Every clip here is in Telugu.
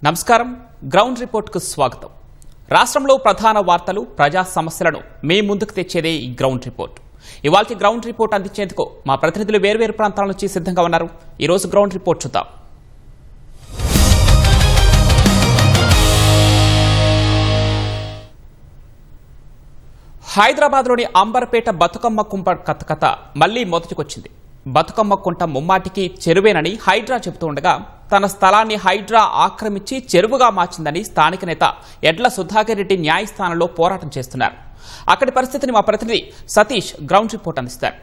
నమస్కారం గ్రౌండ్ రిపోర్ట్కు స్వాగతం. రాష్ట్రంలో ప్రధాన వార్తలు, ప్రజా సమస్యలను మీ ముందుకు తెచ్చేదే ఈ గ్రౌండ్ రిపోర్ట్. ఇవాల్టి గ్రౌండ్ రిపోర్ట్ అందించేందుకు మా ప్రతినిధులు వేర్వేరు ప్రాంతాల నుంచి సిద్ధంగా ఉన్నారు. ఈరోజు గ్రౌండ్ రిపోర్ట్ చూద్దాం. హైదరాబాద్లోని అంబర్పేట బతుకమ్మ కుంప కథ మళ్లీ మొదటికొచ్చింది. బతుకమ్మ కుంట ముమ్మాటికి చెరువేనని హైడ్రా చెబుతూ ఉండగా తన స్థలాన్ని హైడ్రా ఆక్రమించి చెరువుగా మార్చిందని స్థానిక నేత ఎడ్ల సుధాకర్ రెడ్డి న్యాయస్థానంలో పోరాటం చేస్తున్నారు. అక్కడి పరిస్థితిని మా ప్రతినిధి సతీష్ గ్రౌండ్ రిపోర్ట్ అందిస్తారు.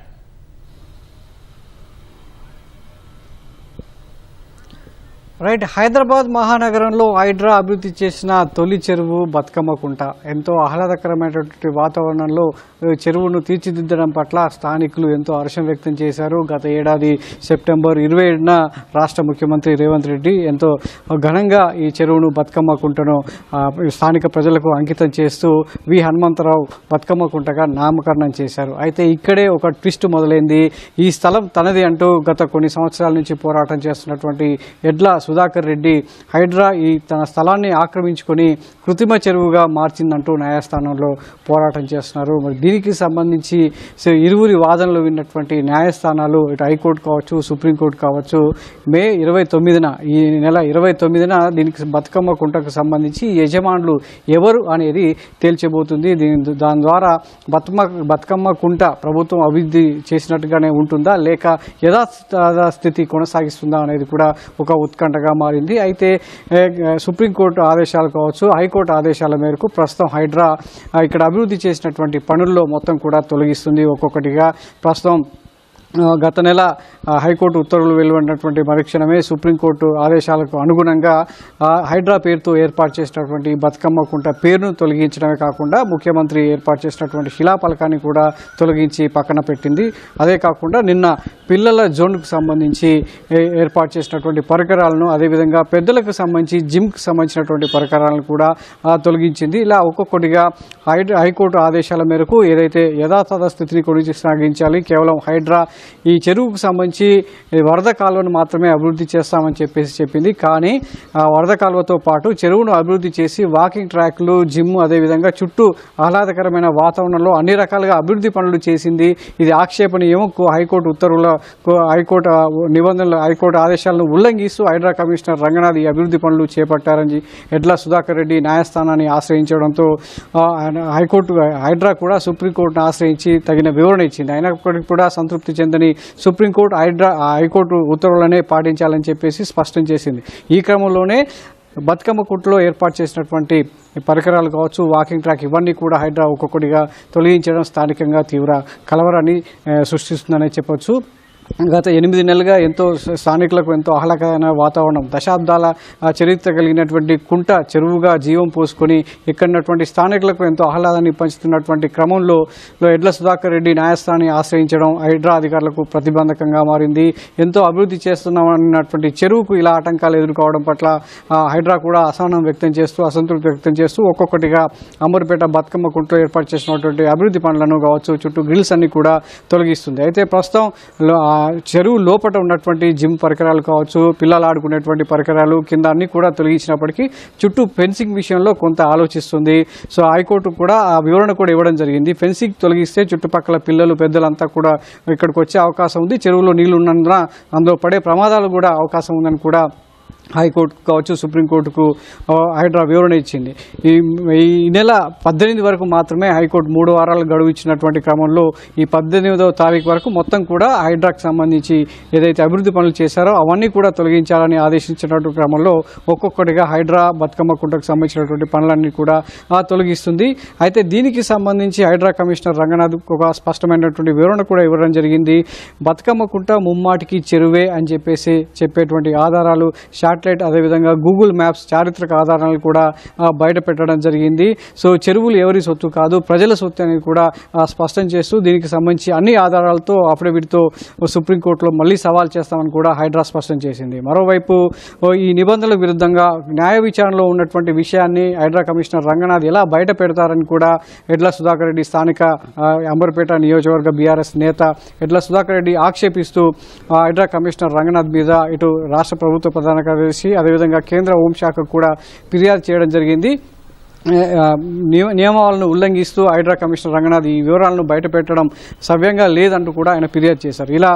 రైట్, హైదరాబాద్ మహానగరంలో హైడ్రా అభివృద్ధి చేసిన తొలి చెరువు బతుకమ్మ కుంట ఎంతో ఆహ్లాదకరమైనటువంటి వాతావరణంలో చెరువును తీర్చిదిద్దడం పట్ల స్థానికులు ఎంతో హర్షం వ్యక్తం చేశారు. గత ఏడాది సెప్టెంబర్ 27న రాష్ట్ర ముఖ్యమంత్రి రేవంత్ రెడ్డి ఎంతో ఘనంగా ఈ చెరువును బతుకమ్మ కుంటను స్థానిక ప్రజలకు అంకితం చేస్తూ వి హనుమంతరావు బతుకమ్మ కుంటగా నామకరణం చేశారు. అయితే ఇక్కడే ఒక ట్విస్ట్ మొదలైంది. ఈ స్థలం తనది అంటూ గత కొన్ని సంవత్సరాల నుంచి పోరాటం చేస్తున్నటువంటి ఎడ్ల సుధాకర్ రెడ్డి హైడ్రా తన స్థలాన్ని ఆక్రమించుకొని కృత్రిమ చెరువుగా మార్చిందంటూ న్యాయస్థానంలో పోరాటం చేస్తున్నారు. మరి దీనికి సంబంధించి ఇరువురి వాదనలు విన్నటువంటి న్యాయస్థానాలు ఇటు హైకోర్టు కావచ్చు, సుప్రీంకోర్టు కావచ్చు, మే 29న ఈ నెల 29న దీనికి బతుకమ్మ కుంటకు సంబంధించి యజమానులు ఎవరు అనేది తేల్చబోతుంది. దాని ద్వారా బతుకమ్మ కుంట ప్రభుత్వం అభివృద్ధి చేసినట్టుగానే ఉంటుందా లేక యథాస్థితి కొనసాగిస్తుందా అనేది కూడా ఒక ఉత్కంఠగా మారింది. అయితే సుప్రీంకోర్టు ఆదేశాలు కావచ్చు, హైకోర్టు ఆదేశాల మేరకు ప్రస్తుతం హైడ్రా ఇక్కడ అభివృద్ధి చేసినటువంటి పనుల్లో మొత్తం కూడా తొలగిస్తుంది ఒక్కొక్కటిగా. ప్రస్తుతం గత నెల హైకోర్టు ఉత్తర్వులు వెలువడినటువంటి మరుక్షణమే సుప్రీంకోర్టు ఆదేశాలకు అనుగుణంగా హైడ్రా పేరుతో ఏర్పాటు చేసినటువంటి బతుకమ్మ కుంట పేరును తొలగించడమే కాకుండా ముఖ్యమంత్రి ఏర్పాటు చేసినటువంటి శిలాఫలకాన్ని కూడా తొలగించి పక్కన పెట్టింది. అదే కాకుండా నిన్న పిల్లల జోన్కు సంబంధించి ఏర్పాటు చేసినటువంటి పరికరాలను, అదేవిధంగా పెద్దలకు సంబంధించి జిమ్కి సంబంధించినటువంటి పరికరాలను కూడా తొలగించింది. ఇలా ఒక్కొక్కటిగా హైకోర్టు ఆదేశాల మేరకు ఏదైతే యథాతథ స్థితిని కొనసాగించాలి, కేవలం హైడ్రా ఈ చెరువుకు సంబంధించి వరద కాలువను మాత్రమే అభివృద్ధి చేస్తామని చెప్పింది. కానీ వరద కాలువతో పాటు చెరువును అభివృద్ధి చేసి వాకింగ్ ట్రాక్లు, జిమ్, అదేవిధంగా చుట్టూ ఆహ్లాదకరమైన వాతావరణంలో అన్ని రకాలుగా అభివృద్ధి పనులు చేసింది. ఇది ఆక్షేపణీయం. హైకోర్టు ఉత్తర్వుల, హైకోర్టు నిబంధనలు, హైకోర్టు ఆదేశాలను ఉల్లంఘిస్తూ హైడ్రా కమిషనర్ రంగనాథ్ ఈ అభివృద్ధి పనులు చేపట్టారని ఎడ్ల సుధాకర్ రెడ్డి న్యాయస్థానాన్ని ఆశ్రయించడంతో హైడ్రా కూడా సుప్రీంకోర్టును ఆశ్రయించి తగిన వివరణ ఇచ్చింది. అయినప్పటికీ కూడా సంతృప్తి చెందని సుప్రీంకోర్టు హైకోర్టు ఉత్తర్వులనే పాటించాలని చెప్పేసి స్పష్టం చేసింది. ఈ క్రమంలోనే బతుకమ్మ కుంటలో ఏర్పాటు చేసినటువంటి పరికరాలు కావచ్చు, వాకింగ్ ట్రాక్, ఇవన్నీ కూడా హైడ్రా ఒక్కొక్కటిగా తొలగించడం స్థానికంగా తీవ్ర కలవరాన్ని సృష్టిస్తుందనే చెప్పొచ్చు. గత 8 నెలలుగా ఎంతో స్థానికులకు ఎంతో ఆహ్లాదకరమైన వాతావరణం, దశాబ్దాల చరిత్ర కలిగినటువంటి కుంట చెరువుగా జీవం పోసుకొని ఇక్కడున్నటువంటి స్థానికులకు ఎంతో ఆహ్లాదాన్ని పంచుతున్నటువంటి క్రమంలో ఎడ్ల సుధాకర్ రెడ్డి న్యాయస్థానాన్ని ఆశ్రయించడం హైడ్రా అధికారులకు ప్రతిబంధకంగా మారింది. ఎంతో అభివృద్ధి చేస్తున్నామన్నటువంటి చెరువుకు ఇలా ఆటంకాలు ఎదుర్కోవడం పట్ల హైడ్రా కూడా అసహనం వ్యక్తం చేస్తూ, అసంతృప్తి వ్యక్తం చేస్తూ ఒక్కొక్కటిగా అంబర్పేట బతుకమ్మ కుంటలో ఏర్పాటు చేసినటువంటి అభివృద్ధి పనులను కావచ్చు, చుట్టూ గ్రిల్స్ అన్ని కూడా తొలగిస్తుంది. అయితే ప్రస్తుతం చెరువు లోపల ఉన్నటువంటి జిమ్ పరికరాలు కావచ్చు, పిల్లలు ఆడుకునేటువంటి పరికరాలు కింద అన్ని కూడా తొలగించినప్పటికీ చుట్టూ ఫెన్సింగ్ విషయంలో కొంత ఆలోచిస్తుంది. సో హైకోర్టు కూడా ఆ వివరణ కూడా ఇవ్వడం జరిగింది. ఫెన్సింగ్ తొలగిస్తే చుట్టుపక్కల పిల్లలు, పెద్దలంతా కూడా ఇక్కడికి వచ్చే అవకాశం ఉంది. చెరువులో నీళ్లు ఉన్నందున అందులో పడే ప్రమాదాలు కూడా అవకాశం ఉందని కూడా హైకోర్టు కావచ్చు, సుప్రీంకోర్టుకు హైడ్రా వివరణ ఇచ్చింది. ఈ నెల 18 వరకు మాత్రమే హైకోర్టు 3 వారాలు గడువు ఇచ్చినటువంటి క్రమంలో ఈ 18వ తారీఖు వరకు మొత్తం కూడా హైడ్రాకు సంబంధించి ఏదైతే అభివృద్ధి పనులు చేశారో అవన్నీ కూడా తొలగించాలని ఆదేశించినటువంటి క్రమంలో ఒక్కొక్కటిగా హైడ్రా బతుకమ్మ కుంటకు సంబంధించినటువంటి పనులన్నీ కూడా తొలగిస్తుంది. అయితే దీనికి సంబంధించి హైడ్రా కమిషనర్ రంగనాథ్ ఒక స్పష్టమైనటువంటి వివరణ కూడా ఇవ్వడం జరిగింది. బతుకమ్మ కుంట ముమ్మాటికి చెరువే అని చెప్పేటువంటి ఆధారాలు, శాటిలైట్, అదేవిధంగా గూగుల్ మ్యాప్స్ చారిత్రక ఆధారాలు కూడా బయట పెట్టడం జరిగింది. సో చెరువులు ఎవరి సొత్తు కాదు, ప్రజల సొత్తు అనేది కూడా స్పష్టం చేస్తూ దీనికి సంబంధించి అన్ని ఆధారాలతో అఫిడవిట్తో సుప్రీంకోర్టులో మళ్ళీ సవాల్ చేస్తామని కూడా హైడ్రా స్పష్టం చేసింది. మరోవైపు ఈ నిబంధనలకు విరుద్ధంగా న్యాయ విచారణలో ఉన్నటువంటి విషయాన్ని హైడ్రా కమిషనర్ రంగనాథ్ ఎలా బయట పెడతారని కూడా ఎడ్ల సుధాకర్ రెడ్డి, స్థానిక అంబర్పేట నియోజకవర్గ బీఆర్ఎస్ నేత ఎడ్ల సుధాకర్ రెడ్డి ఆక్షేపిస్తూ హైడ్రా కమిషనర్ రంగనాథ్ మీద ఇటు రాష్ట్ర ప్రభుత్వ ప్రధాన కార్యదర్శి కార్యదర్శి అదేవిధంగా కేంద్ర హోంశాఖకు కూడా ఫిర్యాదు చేయడం జరిగింది. నియమాలను ఉల్లంఘిస్తూ హైడ్రా కమిషనర్ రంగనాథ్ ఈ వివరాలను బయటపెట్టడం సవ్యంగా లేదంటూ కూడా ఆయన ఫిర్యాదు చేశారు. ఇలా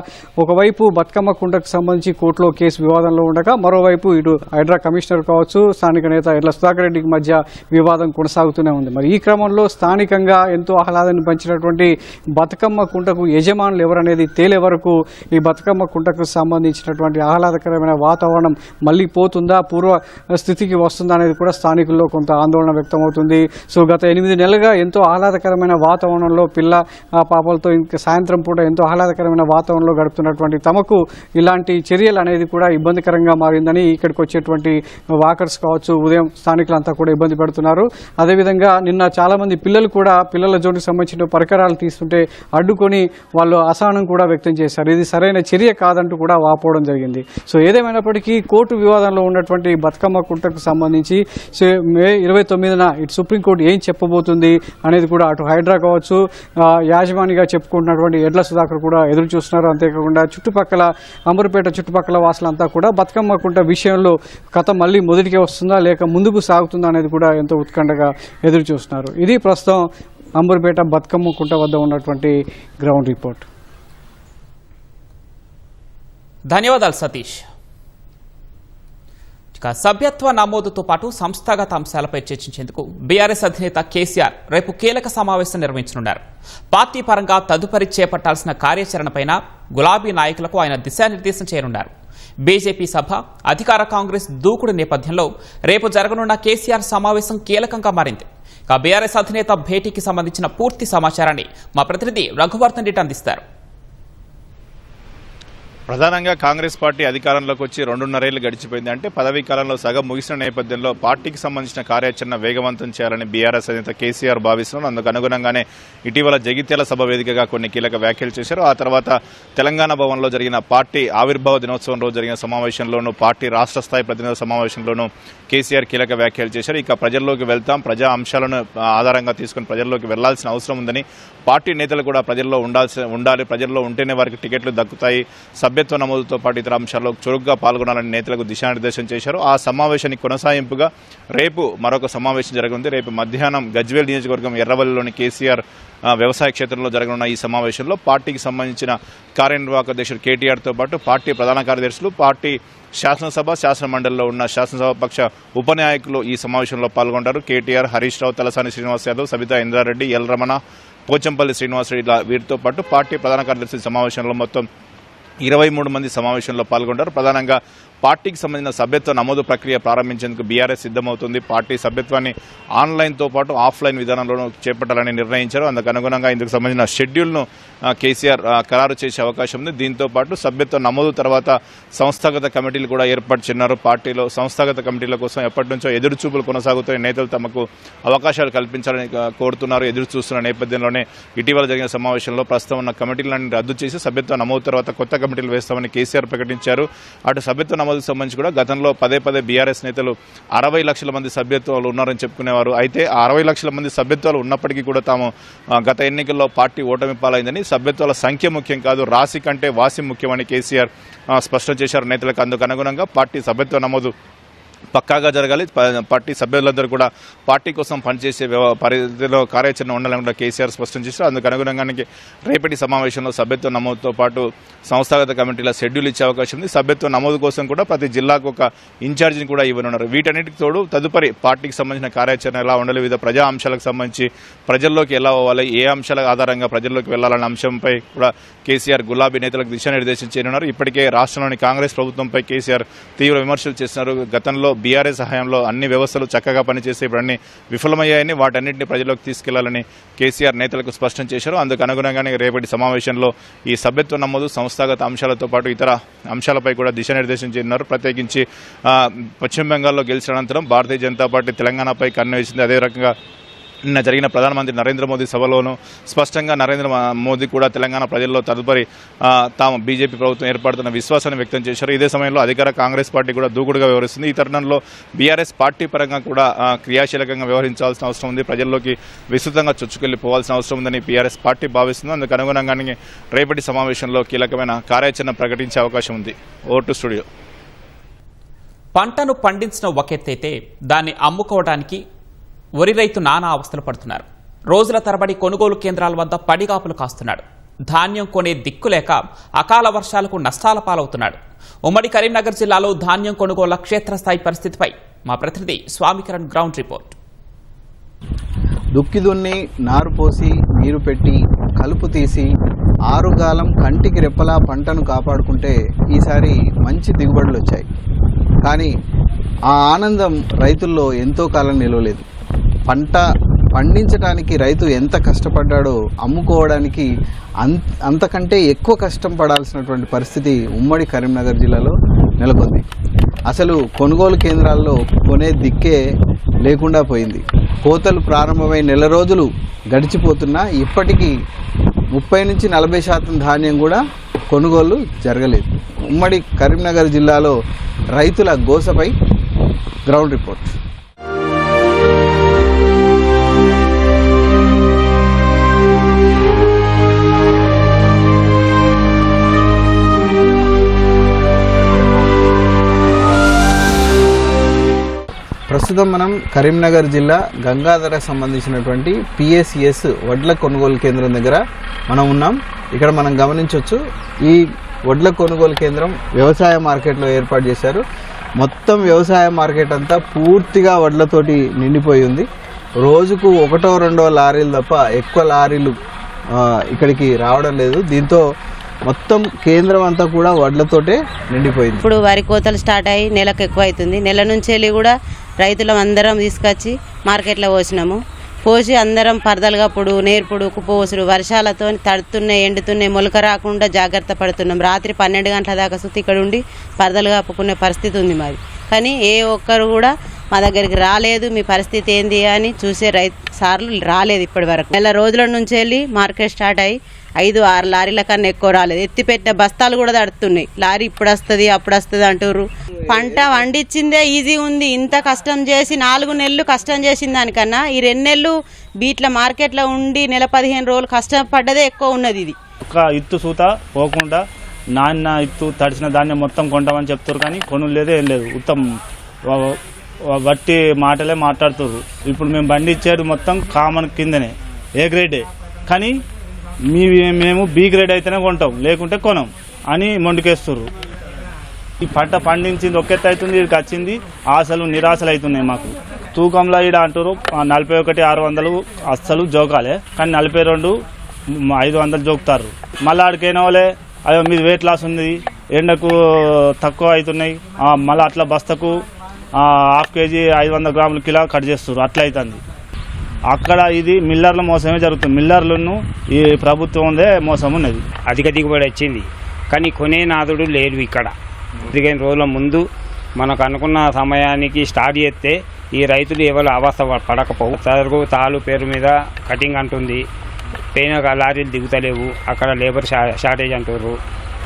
ఒకవైపు బతుకమ్మ కుంటకు సంబంధించి కోర్టులో కేసు వివాదంలో ఉండగా మరోవైపు ఇటు హైడ్రా కమిషనర్ కావచ్చు స్థానిక నేత ఎడ్ల సుధాకర్ రెడ్డికి మధ్య వివాదం కొనసాగుతూనే ఉంది. మరి ఈ క్రమంలో స్థానికంగా ఎంతో ఆహ్లాదాన్ని పంచినటువంటి బతుకమ్మ కుంటకు యజమానులు ఎవరనేది తేలే వరకు ఈ బతుకమ్మ కుంటకు సంబంధించినటువంటి ఆహ్లాదకరమైన వాతావరణం మళ్ళీ పోతుందా, పూర్వ స్థితికి వస్తుందా అనేది కూడా స్థానికుల్లో కొంత ఆందోళన వ్యక్తం అవుతుంది. సో గత 8 నెలలుగా ఎంతో ఆహ్లాదకరమైన వాతావరణంలో పిల్ల పాపలతో ఇంకా సాయంత్రం పూట ఎంతో ఆహ్లాదకరమైన వాతావరణంలో గడుపుతున్నటువంటి తమకు ఇలాంటి చర్యలు అనేది కూడా ఇబ్బందికరంగా మారిందని ఇక్కడికి వచ్చేటువంటి వాకర్స్ కావచ్చు, ఉదయం స్థానికులంతా కూడా ఇబ్బంది పడుతున్నారు. అదేవిధంగా నిన్న చాలా మంది పిల్లలు కూడా పిల్లల జోలికి సంబంధించిన పరికరాలు తీస్తుంటే అడ్డుకొని వాళ్ళు అసహనం కూడా వ్యక్తం చేశారు. ఇది సరైన చర్య కాదంటూ కూడా వాపోవడం జరిగింది. సో ఏదేమైనప్పటికీ కోర్టు వివాదంలో ఉన్నటువంటి బతుకమ్మ కుంటకు సంబంధించి మే 29న ఇటు సుప్రీంకోర్టు ఏం చెప్పబోతుంది అనేది కూడా అటు హైడ్రా కావచ్చు, యాజమానిగా చెప్పుకుంటున్నటువంటి ఎడ్ల సుధాకర్ కూడా ఎదురు చూస్తున్నారు. అంతేకాకుండా చుట్టుపక్కల అంబర్పేట చుట్టుపక్కల వాసులంతా కూడా బతుకమ్మ కుంట విషయంలో కథ మళ్ళీ మొదటికే వస్తుందా లేక ముందుకు సాగుతుందా అనేది కూడా ఎంతో ఉత్కంఠగా ఎదురు చూస్తున్నారు. ఇది ప్రస్తుతం అంబర్పేట బతుకమ్మ కుంట వద్ద ఉన్నటువంటి గ్రౌండ్ రిపోర్ట్. ధన్యవాదాలు సతీష్. ఇక సభ్యత్వ నమోదుతో పాటు సంస్థాగత అంశాలపై చర్చించేందుకు బీఆర్ఎస్ అధినేత కేసీఆర్ రేపు కీలక సమావేశం నిర్వహించనున్నారు. పార్టీ పరంగా తదుపరి చేపట్టాల్సిన కార్యాచరణపైన గులాబీ నాయకులకు ఆయన దిశానిర్దేశం చేయనున్నారు. బీజేపీ సభ, అధికార కాంగ్రెస్ దూకుడు నేపథ్యంలో రేపు జరగనున్న కేసీఆర్ సమావేశం కీలకంగా మారింది. ఇక బీఆర్ఎస్ అధినేత భేటీకి సంబంధించిన పూర్తి సమాచారాన్ని మా ప్రతినిధి రఘువర్ధన్ రెడ్డి అందిస్తారు. ప్రధానంగా కాంగ్రెస్ పార్టీ అధికారంలోకి వచ్చి 2.5 ఏళ్లు గడిచిపోయింది. అంటే పదవీ కాలంలో సగం ముగిసిన నేపథ్యంలో పార్టీకి సంబంధించిన కార్యాచరణ వేగవంతం చేయాలని బీఆర్ఎస్ అధినేత కేసీఆర్ భావిస్తున్నారు. అందుకు అనుగుణంగానే ఇటీవల జగిత్యాల సభ వేదికగా కొన్ని కీలక వ్యాఖ్యలు చేశారు. ఆ తర్వాత తెలంగాణ భవన్లో జరిగిన పార్టీ ఆవిర్భావ దినోత్సవం రోజు జరిగిన సమావేశంలోనూ, పార్టీ రాష్ట్ర స్థాయి ప్రతినిధుల సమావేశంలోనూ కేసీఆర్ కీలక వ్యాఖ్యలు చేశారు. ఇక ప్రజల్లోకి వెళ్తాం, ప్రజా అంశాలను ఆధారంగా తీసుకుని ప్రజల్లోకి వెళ్లాల్సిన అవసరం ఉందని, పార్టీ నేతలు కూడా ప్రజల్లో ఉండాలి, ప్రజల్లో ఉంటేనే వారికి టికెట్లు దక్కుతాయి, సభ్యత్వ నమోదుతో పాటు ఇతర అంశాల్లో చురుగ్గా పాల్గొనాలని నేతలకు దిశానిర్దేశం చేశారు. ఆ సమావేశానికి కొనసాగింపుగా రేపు మరొక సమావేశం జరగనుంది. రేపు మధ్యాహ్నం గజ్వేల్ నియోజకవర్గం ఎర్రవల్లిలోని కేసీఆర్ వ్యవసాయ క్షేత్రంలో జరగనున్న ఈ సమావేశంలో పార్టీకి సంబంధించిన కార్యనిర్వాహక అధ్యక్షుడు కేటీఆర్తో పాటు పార్టీ ప్రధాన కార్యదర్శులు, పార్టీ శాసనసభ, శాసనమండలిలో ఉన్న శాసనసభ పక్ష ఉపనాయకులు ఈ సమావేశంలో పాల్గొంటారు. కేటీఆర్, హరీష్ రావు, తలసాని శ్రీనివాస్ యాదవ్, సబితా ఇంద్రారెడ్డి, ఎల్ రమణ, పోచంపల్లి శ్రీనివాసరెడ్డి వీరితో పాటు పార్టీ ప్రధాన కార్యదర్శి సమావేశంలో మొత్తం 23 మంది సమావేశంలో పాల్గొంటారు. ప్రధానంగా పార్టీకి సంబంధించిన సభ్యత్వ నమోదు ప్రక్రియ ప్రారంభించేందుకు బీఆర్ఎస్ సిద్ధమవుతుంది. పార్టీ సభ్యత్వాన్ని ఆన్లైన్తో పాటు ఆఫ్లైన్ విధానంలోనూ చేపట్టాలని నిర్ణయించారు. అందుకు అనుగుణంగా ఇందుకు సంబంధించిన షెడ్యూల్ను కేసీఆర్ ఖరారు చేసే అవకాశం ఉంది. దీంతో పాటు సభ్యత్వ నమోదు తర్వాత సంస్థాగత కమిటీలు కూడా ఏర్పాటు చేస్తున్నారు. పార్టీలో సంస్థాగత కమిటీల కోసం ఎప్పటి నుంచో ఎదురుచూపులు కొనసాగుతాయి. నేతలు తమకు అవకాశాలు కల్పించాలని కోరుతున్నారు. ఎదురు చూస్తున్న నేపథ్యంలోనే ఇటీవల జరిగిన సమావేశంలో ప్రస్తుతం ఉన్న కమిటీలన్నీ రద్దు చేసి సభ్యత్వ నమోదు తర్వాత కొత్త కమిటీలు వేస్తామని కేసీఆర్ ప్రకటించారు. అటు సభ్యత్వ నమోదుకు సంబంధించి కూడా గతంలో పదే బీఆర్ఎస్ నేతలు 60 లక్షల మంది సభ్యత్వాలు ఉన్నారని చెప్పుకునేవారు. అయితే ఆ 60 లక్షల మంది సభ్యత్వాలు ఉన్నప్పటికీ కూడా తాము గత ఎన్నికల్లో పార్టీ ఓటమి పాలైందని, సభ్యత్వాల సంఖ్య ముఖ్యం కాదు, రాశి కంటే వాసి ముఖ్యమని కేసీఆర్ స్పష్టం చేశారు నేతలకు. అందుకు అనుగుణంగా పార్టీ సభ్యత్వ నమోదు పక్కాగా జరగాలి, పార్టీ సభ్యులందరూ కూడా పార్టీ కోసం పనిచేసే పరిధిలో కార్యాచరణ ఉండాలని కూడా కేసీఆర్ స్పష్టం చేశారు. అందుకు అనుగుణంగానే రేపటి సమావేశంలో సభ్యత్వ నమోదుతో పాటు సంస్థాగత కమిటీల షెడ్యూల్ ఇచ్చే అవకాశం ఉంది. సభ్యత్వ నమోదు కోసం కూడా ప్రతి జిల్లాకు ఒక ఇన్ఛార్జిని కూడా ఇవ్వనున్నారు. వీటన్నిటికి తోడు తదుపరి పార్టీకి సంబంధించిన కార్యాచరణ ఎలా ఉండాలి, వివిధ ప్రజా అంశాలకు సంబంధించి ప్రజల్లోకి ఎలా పోవాలి, ఏ అంశాల ఆధారంగా ప్రజల్లోకి వెళ్లాలన్న అంశంపై కూడా కేసీఆర్ గులాబీ నేతలకు దిశానిర్దేశం చేయనున్నారు. ఇప్పటికే రాష్ట్రంలోని కాంగ్రెస్ ప్రభుత్వంపై కేసీఆర్ తీవ్ర విమర్శలు చేస్తున్నారు. గతంలో బీఆర్ఎస్ హయాంలో అన్ని వ్యవస్థలు చక్కగా పనిచేస్తే ఇప్పుడు అన్ని విఫలమయ్యాయని, వాటన్నింటినీ ప్రజల్లోకి తీసుకెళ్లాలని కేసీఆర్ నేతలకు స్పష్టం చేశారు. అందుకు అనుగుణంగానే రేపటి సమావేశంలో ఈ సభ్యత్వ నమోదు, సంస్థాగత అంశాలతో పాటు ఇతర అంశాలపై కూడా దిశానిర్దేశం చేయనున్నారు. ప్రత్యేకించి పశ్చిమ బెంగాల్లో గెలిచిన అనంతరం భారతీయ జనతా పార్టీ తెలంగాణపై కన్ను వేసింది. అదే రకంగా నిన్న జరిగిన ప్రధానమంత్రి నరేంద్ర మోదీ సభలోనూ స్పష్టంగా నరేంద్ర మోదీ కూడా తెలంగాణ ప్రజల్లో తదుపరి తాము బీజేపీ ప్రభుత్వం ఏర్పడుతున్న విశ్వాసాన్ని వ్యక్తం చేశారు. ఇదే సమయంలో అధికార కాంగ్రెస్ పార్టీ కూడా దూకుడుగా వ్యవహరిస్తుంది. ఈ తరుణంలో బీఆర్ఎస్ పార్టీ పరంగా కూడా క్రియాశీలకంగా వ్యవహరించాల్సిన అవసరం ఉంది. ప్రజల్లోకి విస్తృతంగా చొచ్చుకెళ్లిపోవాల్సిన అవసరం ఉందని బీఆర్ఎస్ పార్టీ భావిస్తుంది. అందుకు అనుగుణంగానే రేపటి సమావేశంలో కీలకమైన కార్యాచరణ ప్రకటించే అవకాశం ఉంది. Over to studio. పంటను పండించిన ఒక ఎత్తైతే దాన్ని అమ్ముకోవడానికి వరి రైతు నానా అవస్థలు పడుతున్నారు. రోజుల తరబడి కొనుగోలు కేంద్రాల వద్ద పడిగాపులు కాస్తున్నాడు. ధాన్యం కొనే దిక్కులేక అకాల వర్షాలకు నష్టాల పాలవుతున్నాడు. ఉమ్మడి కరీంనగర్ జిల్లాలో ధాన్యం కొనుగోళ్ల క్షేత్రస్థాయి పరిస్థితిపై మా ప్రతినిధి స్వామికిరణ్ గ్రౌండ్ రిపోర్ట్. దుక్కి దున్ని నారు పోసి నీరు పెట్టి కలుపు తీసి ఆరుగాలం కంటికి రెప్పలా పంటను కాపాడుకుంటే ఈసారి మంచి దిగుబడులు వచ్చాయి. కానీ ఆ ఆనందం రైతుల్లో ఎంతో కాలం నిలవలేదు. పంట పండించడానికి రైతు ఎంత కష్టపడ్డాడో అమ్ముకోవడానికి అంతకంటే ఎక్కువ కష్టం పడాల్సినటువంటి పరిస్థితి ఉమ్మడి కరీంనగర్ జిల్లాలో నెలకొంది. అసలు కొనుగోలు కేంద్రాల్లో కొనే దిక్కే లేకుండా పోయింది. కోతలు ప్రారంభమై నెల రోజులు గడిచిపోతున్నా ఇప్పటికీ 30-40% ధాన్యం కూడా కొనుగోలు జరగలేదు. ఉమ్మడి కరీంనగర్ జిల్లాలో రైతుల గోసపై గ్రౌండ్ రిపోర్ట్. ప్రస్తుతం మనం కరీంనగర్ జిల్లా గంగాధరకు సంబంధించినటువంటి PSES వడ్ల కొనుగోలు కేంద్రం దగ్గర మనం ఉన్నాం. ఇక్కడ మనం గమనించవచ్చు, ఈ వడ్ల కొనుగోలు కేంద్రం వ్యవసాయ మార్కెట్లో ఏర్పాటు చేశారు. మొత్తం వ్యవసాయ మార్కెట్ అంతా పూర్తిగా వడ్లతోటి నిండిపోయి ఉంది. రోజుకు 1-2 లారీలు తప్ప ఎక్కువ లారీలు ఇక్కడికి రావడం లేదు. దీంతో మొత్తం కేంద్రం అంతా కూడా వడ్లతోటే నిండిపోయింది. ఇప్పుడు వరి కోతలు స్టార్ట్ అయ్యి నెలకు ఎక్కువ అవుతుంది. నెల నుంచి వెళ్ళి కూడా రైతులం అందరం తీసుకొచ్చి మార్కెట్లో పోసి అందరం పరదలుగా పొడు నేర్పుడు కుప్పవసుడు వర్షాలతో తడుతున్నాయి, ఎండుతున్నాయి, మొలక రాకుండా జాగ్రత్త పడుతున్నాం. రాత్రి 12 గంటల దాకా సుత్తి ఇక్కడ ఉండి పరదలుగా కప్పుకునే పరిస్థితి ఉంది మాది. కానీ ఏ ఒక్కరు కూడా మా దగ్గరికి రాలేదు, మీ పరిస్థితి ఏంది అని చూసే సార్లు రాలేదు ఇప్పటి వరకు. నెల రోజుల నుంచి వెళ్ళి మార్కెట్ స్టార్ట్ అయ్యి 5-6 లారీల కన్నా ఎక్కువ రాలేదు. ఎత్తిపెట్టిన బస్తాలు కూడా తడుతున్నాయి. లారీ ఇప్పుడు వస్తుంది అప్పుడు వస్తుంది అంటారు. పంట వండించిందే ఈజీ ఉంది. ఇంత కష్టం చేసి 4 నెలలు కష్టం చేసిన దానికన్నా ఈ 2 నెలలు బీట్ల మార్కెట్లో ఉండి నెల 15 రోజులు కష్టపడ్డదే ఎక్కువ ఉన్నది. ఇది ఒక ఇత్తు సూత పోకుండా నాన్న ఇత్తు తడిసిన ధాన్యం మొత్తం కొంటామని చెప్తారు, కానీ కొనులు లేదు ఏం లేదు. ఉత్తమ వట్టి మాటలే మాట్లాడుతారు. ఇప్పుడు మేము బండి ఇచ్చేది మొత్తం కామన్ కిందనే, ఏ గ్రేడే, కానీ మేము బి గ్రేడ్ అయితేనే కొంటాం, లేకుంటే కొనం అని మొండికేస్తారు. ఈ పంట పండించింది ఒకెత్త అవుతుంది, ఇక్కడికి వచ్చింది ఆశలు నిరాశలు అవుతున్నాయి మాకు. తూకంలో ఈడ అంటారు 41,600 అస్సలు జోకాలే, కానీ 42,500 జోకుతారు. మళ్ళీ ఆడికైనా వాళ్ళే అయ్యో మీది వెయిట్ లాస్ ఉంది, ఎండకు తక్కువ అవుతున్నాయి, మళ్ళీ అట్లా బస్తకు 1/2 కేజీ 500 గ్రాముల కిలో కట్ చేస్తారు. అట్లా అవుతుంది. అక్కడ ఇది మిల్లర్ల మోసమే జరుగుతుంది. మిల్లర్లను ఈ ప్రభుత్వందే మోసం ఉన్నది. అధిక దిగుబడి వచ్చింది, కానీ కొనే నాదుడు లేడు. ఇక్కడ 15 రోజుల ముందు మనకు అనుకున్న సమయానికి స్టార్ట్ చేస్తే ఈ రైతులు ఎవరు అవస్థ పడకపోవు. సరుకు తాలు పేరు మీద కటింగ్ అంటుంది, పైన లారీలు దిగుతలేవు, అక్కడ లేబర్ షార్టేజ్ అంటారు.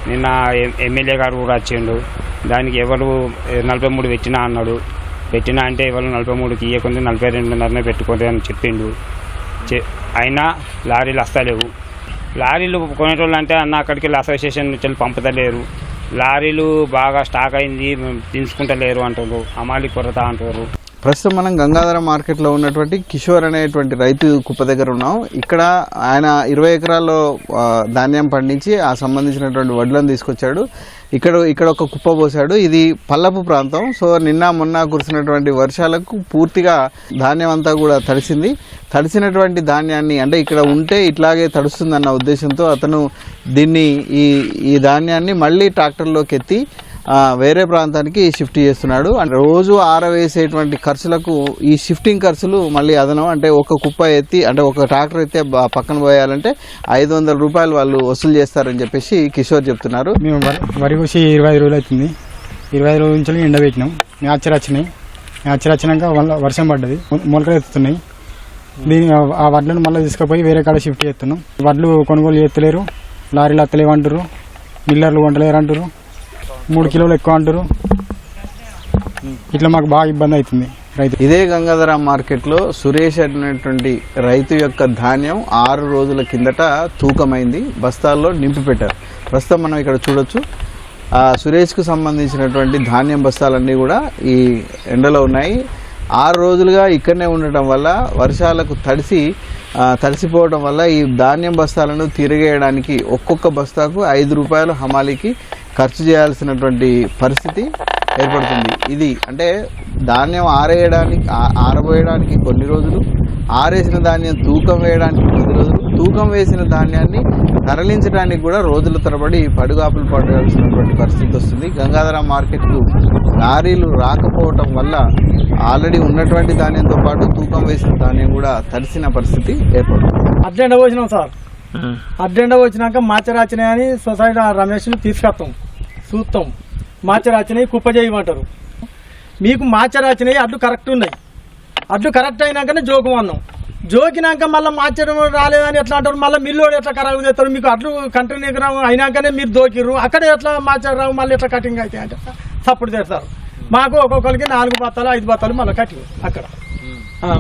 నిన్న ఎమ్మెల్యే గారు కూడా వచ్చిండు, దానికి ఎవరు 43 పెట్టినా అంటే ఎవరు 43కి ఇవ్వకుండా 42.5 పెట్టుకోండి అని చెప్పిండు. అయినా లారీలు వస్తలేవు. లారీలు కొనేటోళ్ళు అంటే అన్న అక్కడికి వెళ్ళి అసోసియేషన్ నుంచి పంపుతలేరు. లారీలు బాగా స్టాక్ అయింది తీసుకుంటలేరు అంటారు, అమాలి కొరత అంటారు. ప్రస్తుతం మనం గంగాధర మార్కెట్లో ఉన్నటువంటి కిషోర్ అనేటువంటి రైతు కుప్ప దగ్గర ఉన్నాం. ఇక్కడ ఆయన 20 ఎకరాల్లో ధాన్యం పండించి ఆ సంబంధించినటువంటి వడ్లను తీసుకొచ్చాడు. ఇక్కడ ఒక కుప్ప పోసాడు. ఇది పల్లపు ప్రాంతం. సో నిన్న మొన్న కురిసినటువంటి వర్షాలకు పూర్తిగా ధాన్యం అంతా కూడా తడిసింది. తడిసినటువంటి ధాన్యాన్ని అంటే ఇక్కడ ఉంటే ఇట్లాగే తడుస్తుందన్న ఉద్దేశంతో అతను దీన్ని ఈ ధాన్యాన్ని మళ్ళీ ట్రాక్టర్లోకి ఎత్తి వేరే ప్రాంతానికి షిఫ్ట్ చేస్తున్నాడు. అంటే రోజు ఆరవేసేటువంటి ఖర్చులకు ఈ షిఫ్టింగ్ ఖర్చులు మళ్ళీ అదనం. అంటే ఒక కుప్ప ఎత్తి అంటే ఒక ట్రాక్టర్ ఎత్తే పక్కన పోయాలంటే 500 రూపాయలు వాళ్ళు వసూలు చేస్తారని చెప్పేసి కిషోర్ చెప్తున్నారు. మేము వరి కోసి 25 రోజులు అవుతుంది. 25 రోజుల నుంచి ఎండబెట్టినాం. మ్యాచర్ వచ్చినాయి. మ్యాచర్ వచ్చినాక వర్షం పడ్డది, మొలకలు ఎత్తుతున్నాయి. ఆ వడ్లను మళ్ళీ తీసుకుపోయి వేరే కాడ షిఫ్ట్ చేస్తున్నాం. వడ్లు కొనుగోలు చేస్తలేరు, లారీలు అత్తలేవు అంటారు, మిల్లర్లు కొంటలేరు అంటారు, 3 కిలోలు ఎక్కువ అంటారు. ఇట్లా మాకు బాగా ఇబ్బంది అవుతుంది రైతు. ఇదే గంగాధర మార్కెట్లో సురేష్ అనేటువంటి రైతు యొక్క ధాన్యం 6 రోజుల కిందట తూకమైంది, బస్తాల్లో నింపి పెట్టారు. ప్రస్తుతం మనం ఇక్కడ చూడొచ్చు సురేష్కు సంబంధించినటువంటి ధాన్యం బస్తాలన్నీ కూడా ఈ ఎండలో ఉన్నాయి. 6 రోజులుగా ఇక్కడనే ఉండటం వల్ల వర్షాలకు తడిసిపోవడం వల్ల ఈ ధాన్యం బస్తాలను తిరిగేయడానికి ఒక్కొక్క బస్తాకు 5 రూపాయలు హమాలీకి ఖర్చు చేయాల్సినటువంటి పరిస్థితి ఏర్పడుతుంది. ఇది అంటే ధాన్యం ఆరబోయడానికి కొన్ని రోజులు, ఆరేసిన ధాన్యం తూకం వేయడానికి కొన్ని రోజులు, తూకం వేసిన ధాన్యాన్ని తరలించడానికి కూడా రోజుల తరబడి పడుగాపులు పడాల్సినటువంటి పరిస్థితి వస్తుంది. గంగాధర మార్కెట్కు లారీలు రాకపోవటం వల్ల ఆల్రెడీ ఉన్నటువంటి ధాన్యంతో పాటు తూకం వేసిన ధాన్యం కూడా తడిసిన పరిస్థితి ఏర్పడుతుంది. అడ్డెండ వచ్చినాం సార్, అడ్డెండ వచ్చినాక మాచరాచినాయని సొసైటీ రమేష్ని తీసుకొస్తాం, చూస్తాం. మాచరాచినాయి కుప్ప చేయమంటారు. మీకు మాచరాచినాయి అడ్డు కరెక్ట్ ఉన్నాయి, అడ్డు కరెక్ట్ అయినాకనే జోకం అన్నాం. జోకినాక మళ్ళీ మార్చడం రాలేదని ఎట్లా అంటారు, మళ్ళీ మిల్లోడు ఎట్లా ఖరాబు చేస్తారు. మీకు అడ్లు కంటిన్యూ అయినాకనే మీరు దోకిర్రు, అక్కడే ఎట్లా మార్చారు, మళ్ళీ ఎట్లా కటింగ్ అయితే అంటే సపోర్ట్ చేస్తారు. మాకు ఒక్కొక్కరికి 4 బత్తాలు 5 బత్తాలు మళ్ళీ కట్టింగ్ అక్కడ.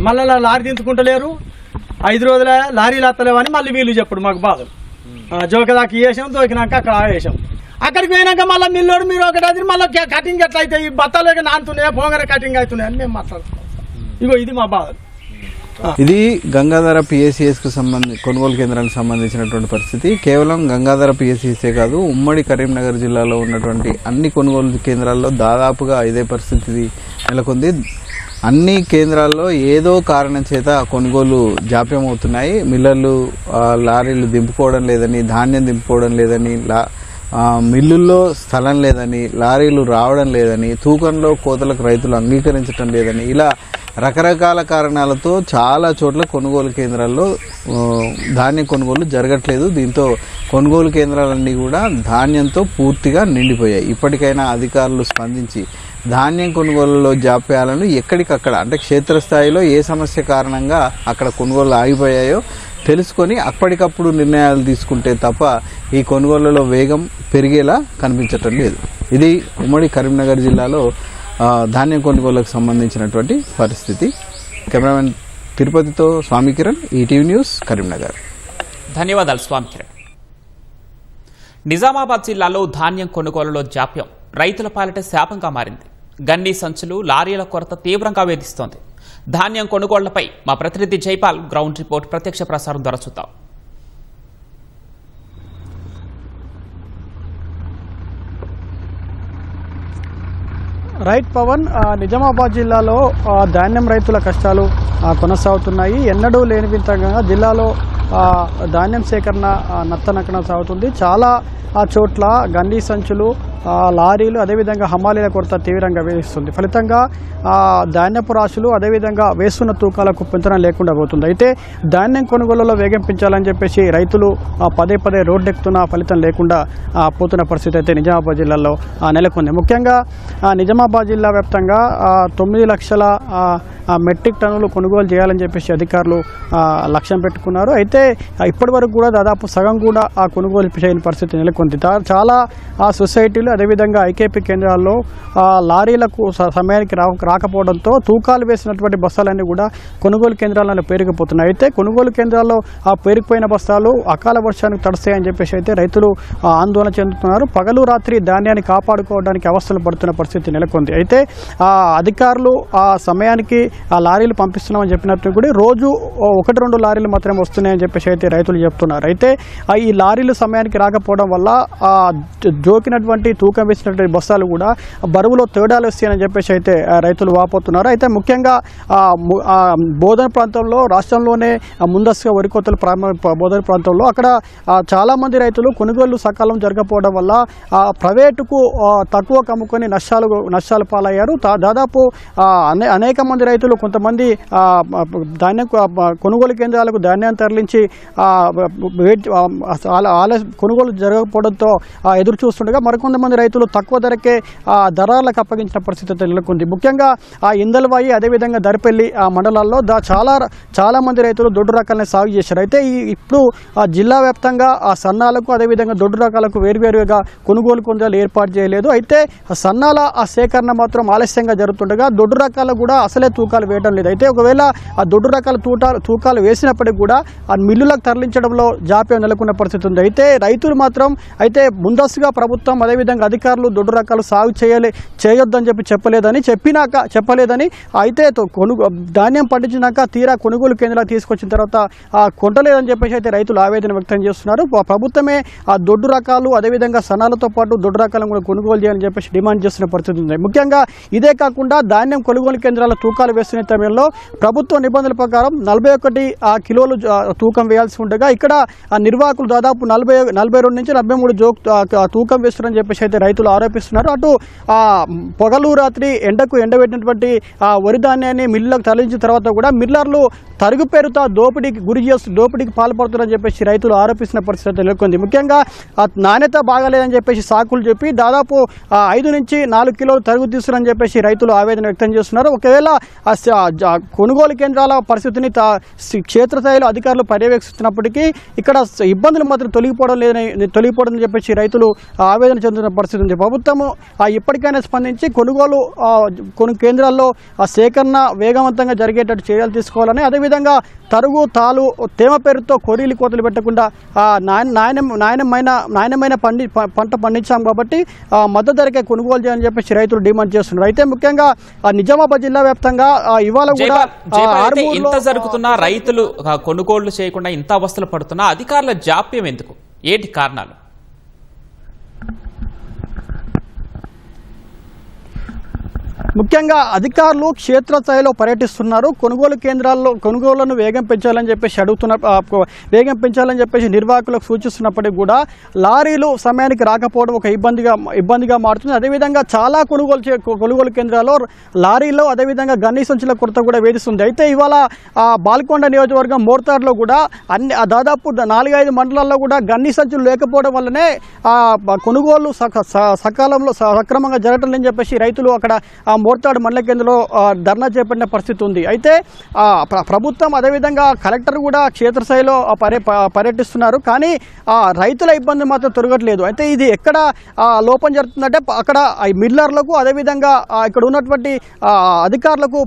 మళ్ళీ లారీ దించుకుంటలేరు, 5 రోజుల లారీలు వస్తలేవని మళ్ళీ వీళ్ళు చెప్పుడు మాకు బాధలు. జోకదాకా వేసాం, దోకినాక అక్కడ వేసాం. అక్కడికి పోయినాక మళ్ళీ మిల్లోడు మీరు ఒకటి మళ్ళీ కటింగ్ ఎట్లా అవుతాయి, ఈ బత్తాలు నానుతున్నాయా, పోగానే కటింగ్ అవుతున్నాయని మేము మాట్లాడుతున్నాం. ఇగో ఇది మా బాధ. ఇది గంగాధర పిఎస్సిఎస్కు కొనుగోలు కేంద్రానికి సంబంధించినటువంటి పరిస్థితి. కేవలం గంగాధర పిఎస్సిఎస్ఏ కాదు, ఉమ్మడి కరీంనగర్ జిల్లాలో ఉన్నటువంటి అన్ని కొనుగోలు కేంద్రాల్లో దాదాపుగా ఇదే పరిస్థితి నెలకొంది. అన్ని కేంద్రాల్లో ఏదో కారణం చేత కొనుగోలు జాప్యం అవుతున్నాయి. మిల్లర్లు లారీలు దింపుకోవడం లేదని, ధాన్యం దింపుకోవడం లేదని, మిల్లుల్లో స్థలం లేదని, లారీలు రావడం లేదని, తూకంలో కోతలకు రైతులు అంగీకరించడం లేదని, ఇలా రకరకాల కారణాలతో చాలా చోట్ల కొనుగోలు కేంద్రాల్లో ధాన్యం కొనుగోలు జరగట్లేదు. దీంతో కొనుగోలు కేంద్రాలన్నీ కూడా ధాన్యంతో పూర్తిగా నిండిపోయాయి. ఇప్పటికైనా అధికారులు స్పందించి ధాన్యం కొనుగోలులో జాప్యాలను ఎక్కడికక్కడ అంటే క్షేత్రస్థాయిలో ఏ సమస్య కారణంగా అక్కడ కొనుగోలు ఆగిపోయాయో తెలుసుకొని అప్పటికప్పుడు నిర్ణయాలు తీసుకుంటే తప్ప ఈ కొనుగోళ్లలో వేగం పెరిగేలా కనిపించటం లేదు. ఇది ఉమ్మడి కరీంనగర్ జిల్లాలో ధాన్యం కొనుగోలుకు సంబంధించినటువంటి పరిస్థితి. కెమెరామెన్ తిరుపతితో స్వామి కిరణ్, ఈటీవీ న్యూస్, కరీంనగర్. ధన్యవాదాలు స్వామి కిరణ్. నిజామాబాద్ జిల్లాలో ధాన్యం కొనుగోలులో జాప్యం రైతుల పాలిట శాపంగా మారింది. గన్నీ సంచులు, లారీల కొరత తీవ్రంగా వేధిస్తోంది. ధాన్యం కొనుగోళ్లపై మా ప్రతినిధి జైపాల్ గ్రౌండ్ రిపోర్ట్ ప్రత్యక్ష ప్రసారం ద్వారా చూద్దాం. రైట్ పవన్, నిజామాబాద్ జిల్లాలో ధాన్యం రైతుల కష్టాలు కొనసాగుతున్నాయి. ఎన్నడూ లేని విధంగా జిల్లాలో ధాన్యం సేకరణ నత్తనక్కన సాగుతుంది. చాలా చోట్ల గండి సంచులు, లారీలు, అదేవిధంగా హమాలీల కొరత తీవ్రంగా వేధిస్తుంది. ఫలితంగా ధాన్యపు రాశులు, అదేవిధంగా వేస్తున్న తూకాలకు పెంచడం లేకుండా పోతుంది. అయితే ధాన్యం కొనుగోలులో వేగం పెంచాలని చెప్పేసి రైతులు పదే రోడ్డెక్కుతున్న ఫలితం లేకుండా పోతున్న పరిస్థితి అయితే నిజామాబాద్ జిల్లాలో నెలకొంది. ముఖ్యంగా నిజామాబాద్ జిల్లా వ్యాప్తంగా 9 లక్షల మెట్రిక్ టన్నులు కొనుగోలు చేయాలని చెప్పేసి అధికారులు లక్ష్యం పెట్టుకున్నారు. అయితే ఇప్పటి వరకు కూడా దాదాపు సగం కూడా ఆ కొనుగోలు చేయని పరిస్థితి నెలకొంది. చాలా సొసైటీలు, అదేవిధంగా ఐకేపీ కేంద్రాల్లో లారీలకు సమయానికి రాకపోవడంతో తూకాలు వేసినటువంటి బస్తాలన్నీ కూడా కొనుగోలు కేంద్రాలలో పేరుకుపోతున్నాయి. అయితే కొనుగోలు కేంద్రాల్లో ఆ పేరుకుపోయిన బస్తాలు అకాల వర్షానికి తడుస్తాయని చెప్పేసి అయితే రైతులు ఆందోళన చెందుతున్నారు. పగలు రాత్రి ధాన్యాన్ని కాపాడుకోవడానికి అవస్థలు పడుతున్న పరిస్థితి నెలకొంది. అయితే అధికారులు ఆ సమయానికి ఆ లారీలు పంపిస్తున్నామని చెప్పినట్టు కూడా రోజు 1-2 లారీలు మాత్రమే వస్తున్నాయని చెప్పేసి అయితే రైతులు చెప్తున్నారు. అయితే ఈ లారీలు సమయానికి రాకపోవడం వల్ల జోకినటువంటి తూకం వేసినటువంటి బస్తాలు కూడా బరువులో తేడాలు వస్తాయని చెప్పేసి అయితే రైతులు వాపోతున్నారు. అయితే ముఖ్యంగా బోధన ప్రాంతంలో, రాష్ట్రంలోనే ముందస్తుగా వరి కోతలు బోధన ప్రాంతంలో అక్కడ చాలా మంది రైతులు కొనుగోళ్లు సకాలం జరగకపోవడం వల్ల ప్రైవేటుకు తక్కువ కమ్ముకొని నష్టాలు పాలయ్యారు. దాదాపు అనేక మంది రైతులు, కొంతమంది ధాన్యం కొనుగోలు కేంద్రాలకు ధాన్యాన్ని తరలించి కొనుగోలు జరగకపోవడంతో ఎదురు చూస్తుండగా మరికొంతమంది రైతులు తక్కువ ధరకే దళారులకు అప్పగించిన పరిస్థితి నెలకొంది. ముఖ్యంగా ఇందల్వాయి, అదేవిధంగా దర్పల్లి మండలాల్లో చాలా మంది రైతులు దొడ్డు రకాలని సాగు చేశారు. అయితే ఇప్పుడు జిల్లా వ్యాప్తంగా సన్నాలకు, అదేవిధంగా దొడ్డు రకాలకు వేర్వేరుగా కొనుగోలు కేంద్రాలు ఏర్పాటు చేయలేదు. అయితే సన్నాల సేకరణ మాత్రం ఆలస్యంగా జరుగుతుండగా దొడ్డు రకాలకు కూడా అసలే తూకం తూకాలు వేయడం లేదు. అయితే ఒకవేళ ఆ దొడ్డు రకాల తూకాలు వేసినప్పటికీ కూడా ఆ మిల్లులకు తరలించడంలో జాప్యం నెలకొన్న పరిస్థితి ఉంది. అయితే రైతులు మాత్రం అయితే ముందస్తుగా ప్రభుత్వం అదేవిధంగా అధికారులు దొడ్డు రకాలు సాగు చేయొద్దని చెప్పలేదని అయితే ధాన్యం పండించినాక తీరా కొనుగోలు కేంద్రాలు తీసుకొచ్చిన తర్వాత కొంటలేదని చెప్పేసి అయితే రైతులు ఆవేదన వ్యక్తం చేస్తున్నారు. ప్రభుత్వమే ఆ దొడ్డు రకాలు అదేవిధంగా సన్నాలతో పాటు దొడ్డు రకాలను కూడా కొనుగోలు చేయాలని చెప్పేసి డిమాండ్ చేస్తున్న పరిస్థితి ఉంది. ముఖ్యంగా ఇదే కాకుండా ధాన్యం కొనుగోలు కేంద్రాల తూకాలు వేస్తున్న సమయంలో ప్రభుత్వ నిబంధనల ప్రకారం 41 కిలోలు తూకం వేయాల్సి ఉండగా ఇక్కడ నిర్వాహకులు దాదాపు 42 నుంచి 43 తూకం వేస్తున్నారని చెప్పేసి అయితే రైతులు ఆరోపిస్తున్నారు. అటు పొగలు రాత్రి ఎండకు ఎండబెట్టినటువంటి వరి ధాన్యాన్ని మిల్లులకు తరలించిన తర్వాత కూడా మిల్లర్లు తరుగు పేరుతో దోపిడీకి పాల్పడుతున్నారని చెప్పేసి రైతులు ఆరోపిస్తున్న పరిస్థితి నెలకొంది. ముఖ్యంగా నాణ్యత బాగాలేదని చెప్పేసి సాకులు చెప్పి దాదాపు 5 నుంచి 4 కిలోలు తరుగు తీస్తున్నారని చెప్పేసి రైతులు ఆవేదన వ్యక్తం చేస్తున్నారు. ఒకవేళ కొనుగోలు కేంద్రాల పరిస్థితిని క్షేత్రస్థాయిలో అధికారులు పర్యవేక్షిస్తున్నప్పటికీ ఇక్కడ ఇబ్బందులు మాత్రం తొలగిపోవడం చెప్పేసి రైతులు ఆవేదన చెందుతున్న పరిస్థితి ఉంది. ప్రభుత్వం ఇప్పటికైనా స్పందించి కొనుగోలు కేంద్రాల్లో సేకరణ వేగవంతంగా జరిగేటట్టు చర్యలు తీసుకోవాలని, అదేవిధంగా తరుగు తాలు తేమ పేరుతో కొరీలు కోతలు పెట్టకుండా నాణ్యమైన పంట పండించాం కాబట్టి మద్దతు ధరకే కొనుగోలు చేయాలని చెప్పేసి రైతులు డిమాండ్ చేస్తున్నారు. అయితే ముఖ్యంగా నిజామాబాద్ జిల్లా వ్యాప్తంగా ఇవాళ కూడా ఇంత జరుగుతున్నా రైతులు కొనుగోళ్లు చేయకుండా ఇంత అవస్థలు పడుతున్నా అధికారుల జాప్యం ఎందుకు? ఏంటి కారణాలు? ముఖ్యంగా అధికారులు క్షేత్రస్థాయిలో పర్యటిస్తున్నారు. కొనుగోళ్లను వేగం పెంచాలని చెప్పేసి నిర్వాహకులకు సూచిస్తున్నప్పటికీ కూడా లారీలు సమయానికి రాకపోవడం ఒక ఇబ్బందిగా మారుతుంది. అదేవిధంగా చాలా కొనుగోలు కేంద్రాల్లో లారీలో అదేవిధంగా గన్నీ సంచుల కొరత కూడా వేధిస్తుంది. అయితే ఇవాళ బాల్కొండ నియోజకవర్గం మోర్తాడ్లో కూడా దాదాపు 4-5 మండలాల్లో కూడా గన్నీ సంచులు లేకపోవడం వల్లనే కొనుగోళ్లు సక్రమంగా జరగటం లేని చెప్పేసి రైతులు అక్కడ మోర్తాడు మండల కేంద్రంలో ధర్నా చేపట్టిన పరిస్థితి ఉంది. అయితే ప్రభుత్వం అదేవిధంగా కలెక్టర్ కూడా క్షేత్రస్థాయిలో పర్యటిస్తున్నారు. కానీ రైతుల ఇబ్బంది మాత్రం తొలగట్లేదు. అయితే ఇది ఎక్కడ లోపం జరుగుతుందంటే అక్కడ మిల్లర్లకు అదేవిధంగా ఇక్కడ ఉన్నటువంటి అధికారులకు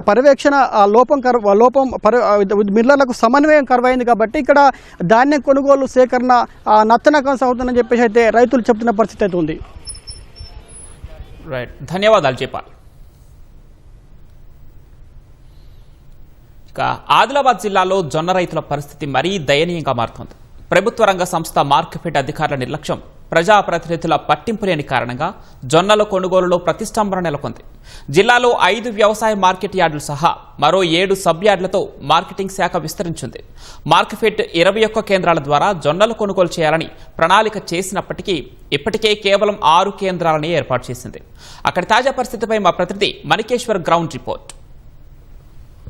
పర్యవేక్షణ లోపం మిల్లర్లకు సమన్వయం కరువైంది కాబట్టి ఇక్కడ ధాన్యం కొనుగోలు సేకరణ నత్తన కొనసాగుతుందని చెప్పేసి అయితే రైతులు చెప్తున్న పరిస్థితి అయితే ఉంది. రైట్, ధన్యవాదాలు జైపాల్. ఇక ఆదిలాబాద్ జిల్లాలో జొన్న రైతుల పరిస్థితి మరీ దయనీయంగా మారుతోంది. ప్రభుత్వ రంగ సంస్థ మార్కెఫెడ్ అధికారుల నిర్లక్ష్యం, ప్రజాప్రతినిధుల పట్టింపు లేని కారణంగా జొన్నల కొనుగోలులో ప్రతిష్టంభన నెలకొంది. జిల్లాలో 5 వ్యవసాయ మార్కెట్ యార్డులు సహా మరో 7 సబ్ యార్డులతో మార్కెటింగ్ శాఖ విస్తరించింది. మార్కెఫెడ్ 21 కేంద్రాల ద్వారా జొన్నలు కొనుగోలు చేయాలని ప్రణాళిక చేసినప్పటికీ ఇప్పటికే కేవలం 6 కేంద్రాలని ఏర్పాటు చేసింది. అక్కడి తాజా పరిస్థితిపై మా ప్రతినిధి మణికేశ్వర్ గ్రౌండ్ రిపోర్ట్.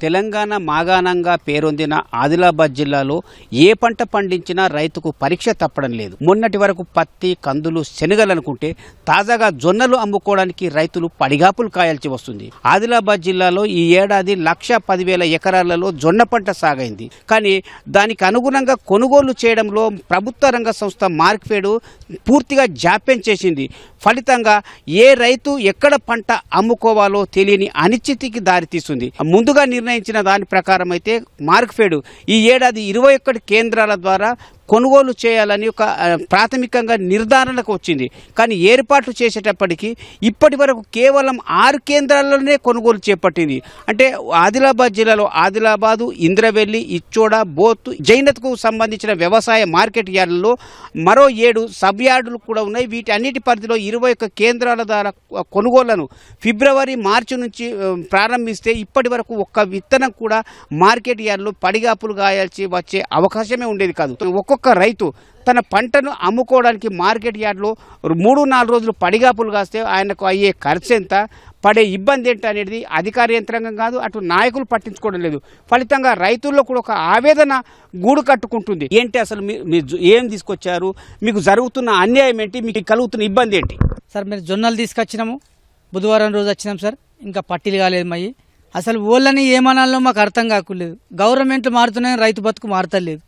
తెలంగాణ మాగాణంగా పేరొందిన ఆదిలాబాద్ జిల్లాలో ఏ పంట పండించినా రైతుకు పరీక్ష తప్పడం లేదు. మొన్నటి వరకు పత్తి, కందులు, శనగలనుకుంటే తాజాగా జొన్నలు అమ్ముకోవడానికి రైతులు పడిగాపులు కాయాల్సి వస్తుంది. ఆదిలాబాద్ జిల్లాలో ఈ ఏడాది 1,10,000 ఎకరాలలో జొన్న పంట సాగైంది. కానీ దానికి అనుగుణంగా కొనుగోలు చేయడంలో ప్రభుత్వ రంగ సంస్థ మార్కెఫెడ్ పూర్తిగా జాప్యం చేసింది. ఫలితంగా ఏ రైతు ఎక్కడ పంట అమ్ముకోవాలో తెలియని అనిశ్చితికి దారితీస్తుంది. ముందుగా నిర్ణయించిన దాని ప్రకారం అయితే మార్కెఫెడ్ ఈ ఏడాది 21 కేంద్రాల ద్వారా కొనుగోలు చేయాలని ఒక ప్రాథమికంగా నిర్ధారణకు వచ్చింది. కానీ ఏర్పాట్లు చేసేటప్పటికీ ఇప్పటి వరకు కేవలం 6 కేంద్రాల్లోనే కొనుగోలు చేపట్టింది. అంటే ఆదిలాబాద్ జిల్లాలో ఆదిలాబాదు, ఇంద్రవెల్లి, ఇచ్చోడ, బోత్, జైనత్కు సంబంధించిన వ్యవసాయ మార్కెట్ యార్డుల్లో మరో 7 సబ్ యార్డులు కూడా ఉన్నాయి. వీటి అన్నిటి పరిధిలో 21 కేంద్రాల ద్వారా కొనుగోళ్లను ఫిబ్రవరి, మార్చి నుంచి ప్రారంభిస్తే ఇప్పటి వరకు ఒక్క విత్తనం కూడా మార్కెట్ యార్డులో పడిగాపులు గాయాల్సి వచ్చే అవకాశమే ఉండేది కాదు. ఒక్కొక్క రైతు తన పంటను అమ్ముకోవడానికి మార్కెట్ యార్డ్లో 3-4 రోజులు పడిగాపులు కాస్తే ఆయనకు అయ్యే ఖర్చు ఎంత, పడే ఇబ్బంది ఏంటి అనేది అధికార యంత్రాంగం కాదు, అటు నాయకులు పట్టించుకోవడం లేదు. ఫలితంగా రైతుల్లో కూడా ఒక ఆవేదన గూడు కట్టుకుంటుంది. ఏంటి అసలు మీరు ఏం తీసుకొచ్చారు, మీకు జరుగుతున్న అన్యాయం ఏంటి, మీకు కలుగుతున్న ఇబ్బంది ఏంటి? సార్ మేము జొన్నలు తీసుకొచ్చినాము, బుధవారం రోజు వచ్చినాం సార్, ఇంకా పట్టీలు కాలేదు మయ్యి. అసలు ఓళ్ళని ఏమనాలో మాకు అర్థం కాకూడలేదు. గవర్నమెంట్ మారుతున్నాయి, రైతు బతుకు మారతలేదు.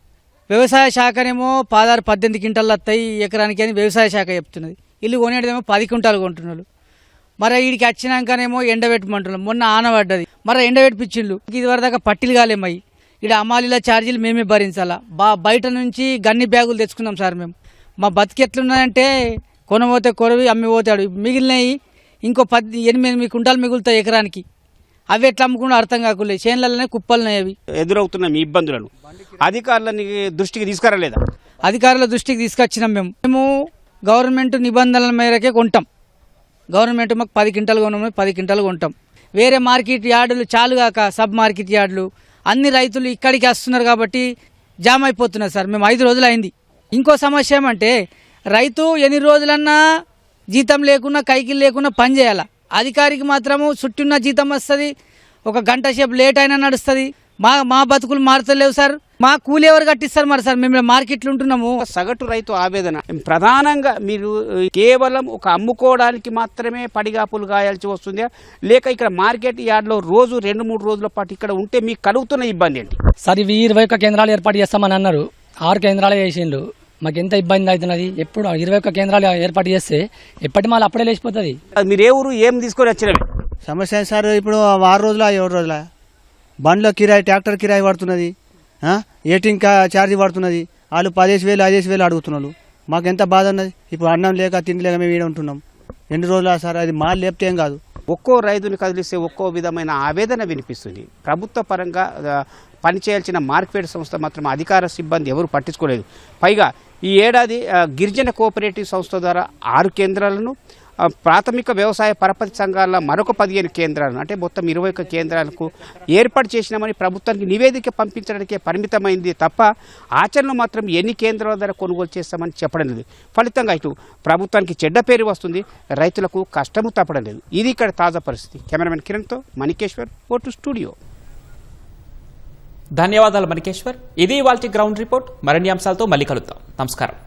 వ్యవసాయ శాఖనేమో 18 క్వింటాలు వస్తాయి ఎకరానికి అని వ్యవసాయ శాఖ చెప్తున్నది. ఇల్లు కొనేటేమో 10 క్వింటాలు కొంటున్నారు. మరి వీడికి వచ్చినాకనేమో ఎండబెట్టమంటున్నాం. మొన్న ఆనబడ్డది, మరి ఎండబెట్టిపించిండ్రు. ఇది వరదాకా పట్టిలు కాలేమయ్యి. ఇక్కడ అమాలీల ఛార్జీలు మేమే భరించాలా. బయట నుంచి గన్ని బ్యాగులు తెచ్చుకున్నాం సార్ మేము. మా బతికి ఎట్లున్నదంటే కొనబోతే కొరవి, అమ్మిపోతాడు. మిగిలినవి ఇంకో 8 కుంటాలు మిగులుతాయి ఎకరానికి. అవి ఎట్లా అమ్ముకుంటూ అర్థం కాకుండా చేనులలోనే కుప్పలున్నాయి. అవి ఎదురవుతున్న మీ ఇబ్బందులను అధికారులని దృష్టికి తీసుకురాలేదా? అధికారుల దృష్టికి తీసుకొచ్చినాం. మేము గవర్నమెంట్ నిబంధనల మేరకే కొంటాం. గవర్నమెంట్ మాకు 10 క్వింటాలు కొనమని 10 క్వింటాలు కొంటాం. వేరే మార్కెట్ యార్డులు చాలుగాక సబ్ మార్కెట్ యార్డులు అన్ని రైతులు ఇక్కడికి వస్తున్నారు కాబట్టి జామ్ అయిపోతున్నారు సార్. మేము 5 రోజులు అయింది. ఇంకో సమస్య ఏమంటే రైతు ఎన్ని రోజులన్నా జీతం లేకున్నా కైకిలు లేకున్నా పని చేయాలి. అధికారికి మాత్రము చుట్టూన్న జీతం వస్తుంది, ఒక గంట సేపు లేట్ అయినా నడుస్తుంది. మా బతుకులు మారుతలేవు సార్. మా కూలి ఎవరు కట్టిస్తారు మరి సార్? మేము మార్కెట్లు ఉంటున్నాము. సగటు రైతు ఆవేదన ప్రధానంగా మీరు కేవలం ఒక అమ్ముకోవడానికి మాత్రమే పడిగాపులు గాయాల్సి వస్తుందా, లేక ఇక్కడ మార్కెట్ యార్డ్లో రోజు 2-3 రోజుల పాటు ఇక్కడ ఉంటే మీకు కలుగుతున్న ఇబ్బంది ఏంటి? సార్ ఇవి 21 కేంద్రాలు ఏర్పాటు చేస్తామని అన్నారు. 6 కేంద్రాలు చేసిండు. మాకు ఎంత ఇబ్బంది అవుతున్నది. ఎప్పుడు 21 కేంద్రాలు ఏర్పాటు చేస్తే ఎప్పటి మాలు అప్పుడే లేచిపోతుంది. మీరు ఏ ఊరు ఏం తీసుకొని వచ్చినవి? సమస్య సార్ ఇప్పుడు 6 రోజుల 7 రోజుల బండ్లో కిరాయి, ట్రాక్టర్ కిరాయి పడుతున్నది, ఏటింగ్ ఛార్జీ పడుతున్నది. వాళ్ళు 15,000 5,000 అడుగుతున్నారు. మాకు ఎంత బాధ ఉన్నది. ఇప్పుడు అన్నం లేక తిండి లేక మేము ఈడ ఉంటున్నాం. ఎన్ని రోజులు సార్? అది మాలు లేపితే ఏం కాదు. ఒక్కో రైతుని కదిలిస్తే ఒక్కో విధమైన ఆవేదన వినిపిస్తుంది. ప్రభుత్వ పరంగా పనిచేయాల్సిన మార్కెట్ సంస్థ మాత్రం అధికార సిబ్బంది ఎవరు పట్టించుకోలేదు. పైగా ఈ ఏడాది గిరిజన కోఆపరేటివ్ సంస్థ ద్వారా 6 కేంద్రాలను, ప్రాథమిక వ్యవసాయ పరపతి సంఘాల మరొక 15 కేంద్రాలను, అంటే మొత్తం 21 కేంద్రాలకు ఏర్పాటు చేసినామని ప్రభుత్వానికి నివేదిక పంపించడానికే పరిమితమైంది తప్ప ఆచరణలో మాత్రం ఎన్ని కేంద్రాల ద్వారా కొనుగోలు చేస్తామని చెప్పడం లేదు. ఫలితంగా ఇటు ప్రభుత్వానికి చెడ్డ పేరు వస్తుంది, రైతులకు కష్టము తప్పడం లేదు. ఇది ఇక్కడ తాజా పరిస్థితి. కెమెరామెన్ కిరణ్తో మణికేశ్వర్, ఓటు స్టూడియో. ధన్యవాదాలు మణికేశ్వర్. ఇది ఇవాల్టి గ్రౌండ్ రిపోర్ట్. మరిన్ని అంశాలతో మళ్ళీ కలుద్దాం. నమస్కారం.